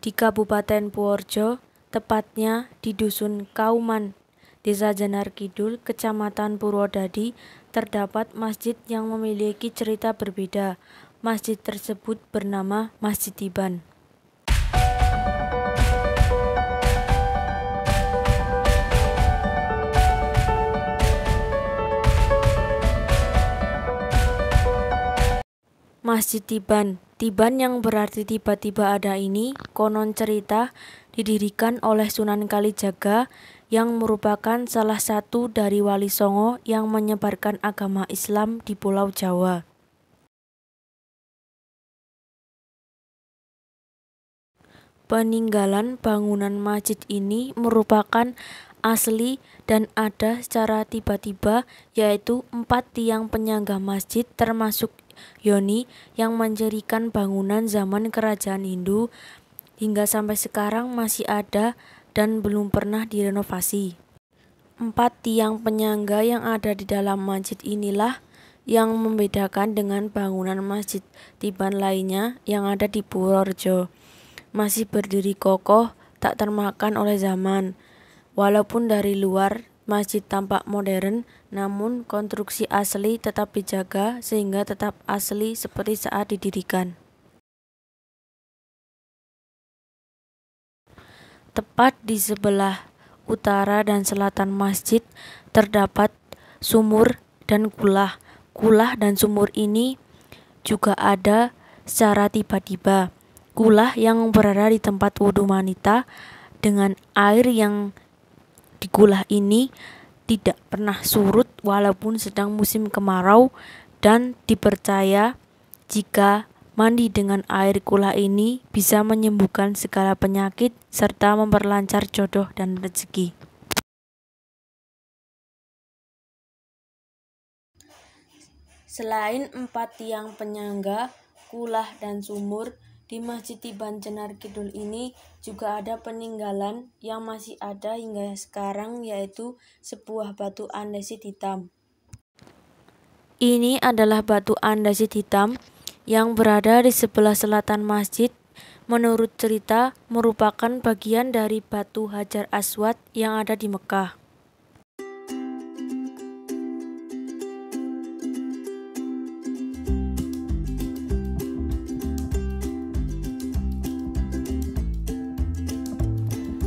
Di Kabupaten Purworejo, tepatnya di Dusun Kauman, Desa Jenar Kidul, Kecamatan Purwodadi, terdapat masjid yang memiliki cerita berbeda. Masjid tersebut bernama Masjid Tiban. Masjid Tiban. Tiban yang berarti tiba-tiba ada ini, konon cerita didirikan oleh Sunan Kalijaga yang merupakan salah satu dari Wali Songo yang menyebarkan agama Islam di Pulau Jawa. Peninggalan bangunan masjid ini merupakan asli dan ada secara tiba-tiba, yaitu 4 tiang penyangga masjid termasuk Yoni yang mendirikan bangunan zaman kerajaan Hindu hingga sampai sekarang masih ada dan belum pernah direnovasi. 4 tiang penyangga yang ada di dalam masjid inilah yang membedakan dengan bangunan masjid Tiban lainnya yang ada di Purworejo. Masih berdiri kokoh, tak termakan oleh zaman. Walaupun dari luar masjid tampak modern, namun konstruksi asli tetap dijaga sehingga tetap asli seperti saat didirikan. Tepat di sebelah utara dan selatan masjid terdapat sumur dan kulah. Kulah dan sumur ini juga ada secara tiba-tiba. Kulah yang berada di tempat wudhu wanita dengan air yang di kulah ini tidak pernah surut walaupun sedang musim kemarau, dan dipercaya jika mandi dengan air kulah ini bisa menyembuhkan segala penyakit serta memperlancar jodoh dan rezeki. Selain 4 tiang penyangga, kulah dan sumur, di Masjid Tiban Jenar Kidul ini juga ada peninggalan yang masih ada hingga sekarang, yaitu sebuah batu andesit hitam. Ini adalah batu andesit hitam yang berada di sebelah selatan masjid. Menurut cerita, merupakan bagian dari batu Hajar Aswad yang ada di Mekah.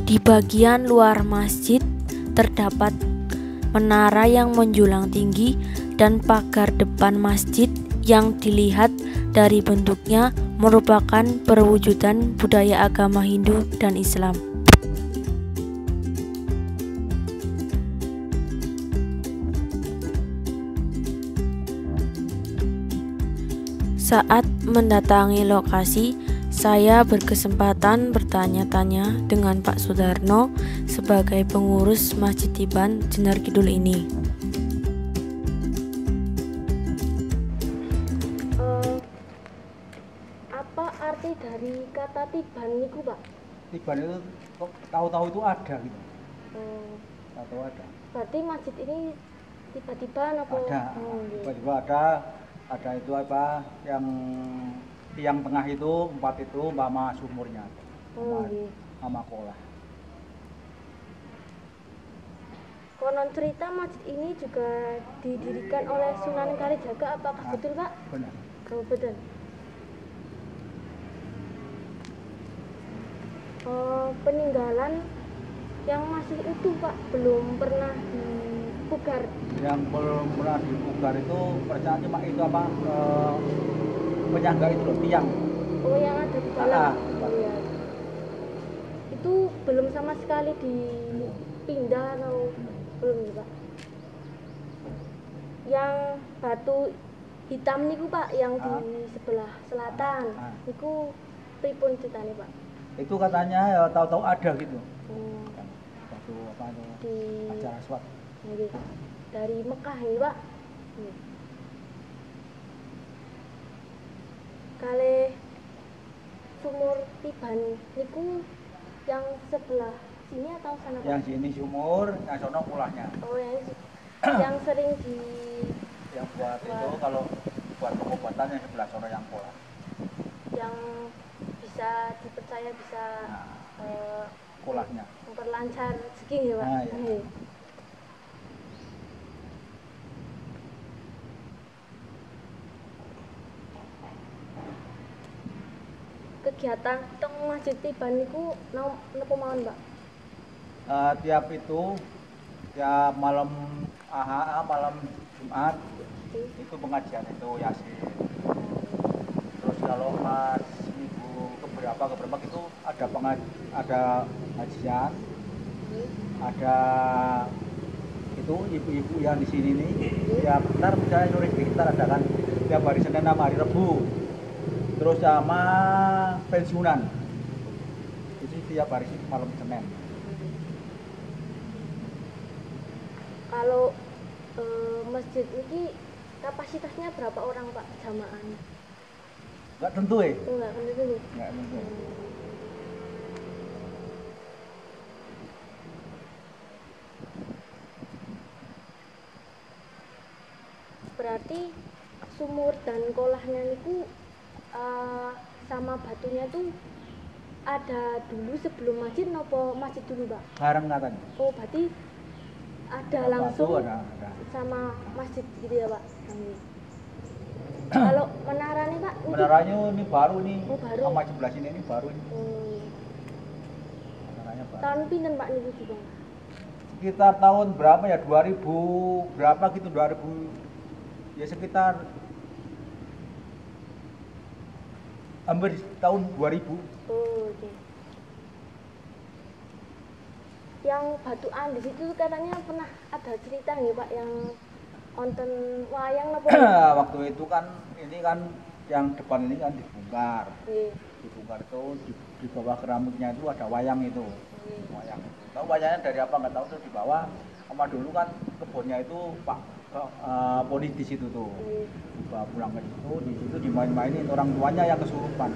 Di bagian luar masjid terdapat menara yang menjulang tinggi dan pagar depan masjid yang dilihat dari bentuknya merupakan perwujudan budaya agama Hindu dan Islam. Saat mendatangi lokasi, saya berkesempatan bertanya-tanya dengan Pak Sudarno sebagai pengurus Masjid Tiban Jenar Kidul ini. Apa arti dari kata Tiban niku, Pak? Tiban itu tahu-tahu itu ada gitu. Tahu ada. Berarti masjid ini tiba-tiba apa? Ada. Tiba-tiba ada itu apa yang tiang tengah itu 4 itu sama sumurnya, sama kolah. Konon cerita masjid ini juga didirikan oleh Sunan Kalijaga, apakah betul, Pak? Benar. Oh, betul. Peninggalan yang masih utuh, Pak, belum pernah dipugar. Yang belum pernah dipugar itu percaya cuma itu apa penyangga itu loh, tiang. Oh, yang ada di dalam. Iya. Itu belum sama sekali dipindah atau belum, Pak? Yang batu hitam niku, Pak, yang di sebelah selatan. Niku pripun ceritane, Pak? Itu katanya ya tahu-tahu ada gitu. Batu apa itu? Di Hajar Aswad. Dari Mekah ya, Pak. Kali sumur Tiban niku yang sebelah sini atau sana, Pak? Yang sini sumur, yang sono kulahnya. Oh, yang sering yang buat itu kalau buat pengobatan yang sebelah sono yang kolah. Yang bisa bisa dipercaya bisa sekolahnya. memperlancar rezeki ya Pak. Nah, iya. Iya. Kegiatan teng Masjid Tiban niku napa mawon Pak? Tiap itu tiap malam malam Jumat itu pengajian itu Yasin. Terus kalau pas minggu keberapa itu ada kajian, ada itu ibu-ibu yang di sini nih tiap ntar misalnya sore kita ada kan tiap hari Senin sama hari Rebu. Terus sama pensiunan itu tiap hari malam Senin. Kalau masjid ini kapasitasnya berapa orang Pak jamaahnya? Nggak tentu ya? Enggak tentu. Nggak tentu. Berarti sumur dan kolahnya niku sama batunya tuh ada dulu sebelum masjid nopo masjid dulu Pak? Bareng katanya. Oh berarti ada Batu langsung ada. sama masjid gitu ya Pak? Kalau menara nih Pak? Menaranya ini baru nih. Oh, baru. Sama sebelah sini ini baru ini. Hmm. Menaranya baru. Tahun pinten Pak niku juga? Sekitar tahun berapa ya? 2000 berapa gitu 2000 ya sekitar hampir tahun 2000. Oh, oke. Yang batu andis itu katanya pernah ada cerita nggak Pak yang wonten wayang napa? Waktu itu kan ini kan yang depan ini kan dibongkar. Nggih. Dibongkar itu di bawah keramiknya itu ada wayang itu. Nggih. Wayang. Tahu wayangnya dari apa nggak tahu tuh di bawah. Sama dulu kan kebunnya itu Pak politis itu tuh. Nggih. Dibawa pulang ke situ, di situ dimain-mainin orang tuanya yang kesurupan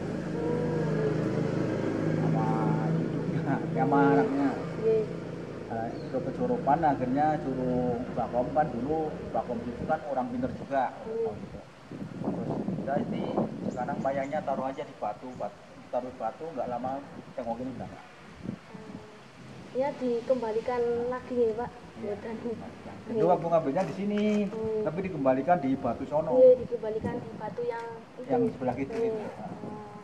sama hidupnya, sama anaknya. Nggih. Itu kesurupan akhirnya suruh Bakom kan dulu Bakom itu kan orang pinter juga. Terus kita ini sekarang wayangnya taruh aja di taruh batu nggak lama tengokin udah. Ya dikembalikan lagi ya Pak. Iya. Boten. Itu waktu ngambilnya di sini, tapi dikembalikan di batu sono Iya, dikembalikan di batu yang itu. yang sebelah kiri itu. Oh.